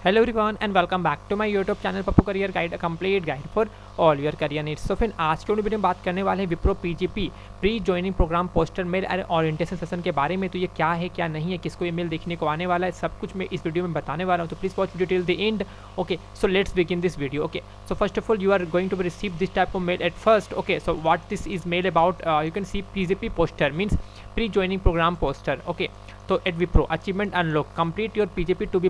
Hello everyone and welcome back to my YouTube channel Pappu career guide, complete guide for all your career needs. तो फिर आज के video में बात करने वाले हैं Wipro PGP pre joining programme poster mail और ओरिएंटेशन सेशन के बारे में। तो ये क्या है क्या नहीं है, किसको ये मेल देखने को आने वाला है, सब कुछ मैं इस वीडियो में बताने वाला हूँ। तो please watch video till the end. Okay, so let's begin this video. Okay, so first of all you are going to receive this type of mail at first. Okay, so what this is mail about, you can see PGP poster means pre joining programme poster. Okay, so at Wipro achievement unlock, complete your PJP to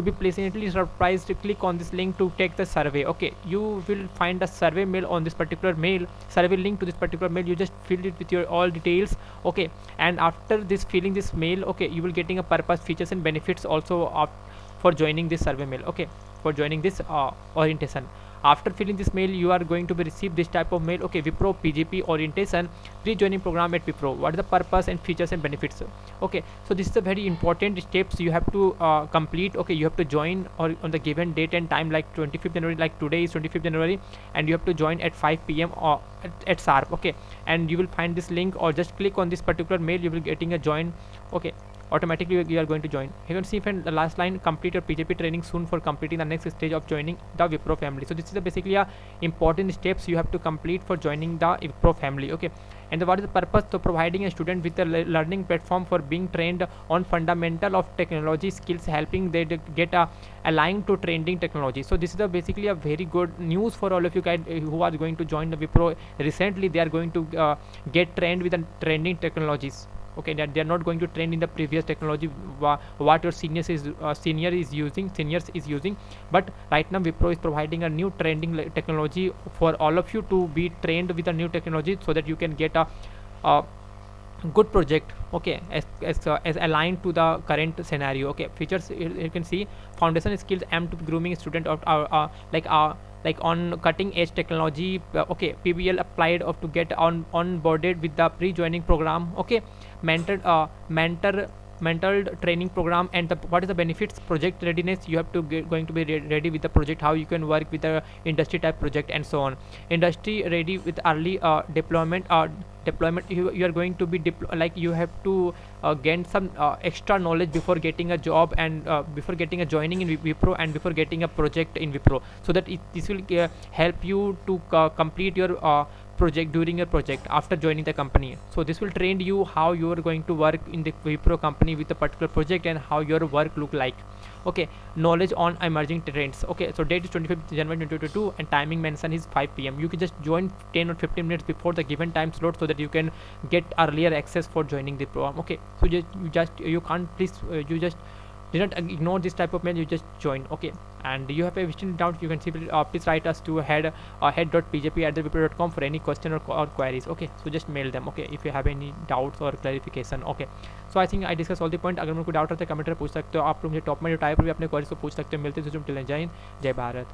be pleasantly surprised. Click on this link to take the survey. Okay, you will find a survey mail on this particular mail, survey link to this particular mail. You just fill it with your all details. Okay, and after this filling this mail, okay, you will getting a purpose, features and benefits also for joining this survey mail. Okay, for joining this orientation. After filling this mail, you are going to be receive this type of mail. Okay, Wipro PJP orientation pre-joining program at Wipro. What is the purpose and features and benefits? Okay, so this is a very important steps you have to complete. Okay, you have to join or on the given date and time, like 25th January, like today is 25th January, and you have to join at 5 p.m. or at sharp. Okay, and you will find this link or just click on this particular mail. You will getting a join. Okay, automatically you are going to join. You can see if the last line, complete your PJP training soon for completing the next stage of joining the Wipro family. So this is basically a important steps you have to complete for joining the Wipro family. Okay, and what is the purpose? So providing a student with a learning platform for being trained on fundamental of technology skills, helping they get aligned to trending technology. So this is basically a very good news for all of you guys who are going to join the Wipro recently. They are going to get trained with the trending technologies. Okay, that they are not going to train in the previous technology what your seniors is using, but right now Wipro is providing a new trending technology for all of you to be trained with a new technology, so that you can get a good project. Okay, as aligned to the current scenario. Okay, features you can see foundation skills aimed to grooming student of like on cutting edge technology. Okay, PBL applied of to get onboarded with the pre-joining program. Okay, mentored training program. And what is the benefits? Project readiness, you have to going to be ready with the project, how you can work with the industry type project and so on. Industry ready with early deployment. You are going to be like you have to gain some extra knowledge before getting a job, and before getting a joining in Wipro, and before getting a project in Wipro, so that this will help you to complete your project during your project after joining the company. So this will train you how you are going to work in the Wipro company with a particular project and how your work look like. Okay, knowledge on emerging trends. Okay, so date is 25th January 2022 and timing mentioned is 5 p.m. You can just join 10 or 15 minutes before the given time slot, so that you can get earlier access for joining the program. Okay, so you can't please you just do not ignore this type of mail, you just join. Okay, and you have a question doubt, you can simply please write us to head.pjp@wipro.com for any question or queries. Okay, so just mail them. Okay, if you have any doubts or clarification. Okay, so I think I discuss all the point. अगर मेरे को doubt रहता है comment में पूछ सकते हो आप लोग, मुझे टॉप में जो टाइप भी अपने क्वेरीज को पूछ सकते हो। मिलते हैं जय हिंद, जय भारत।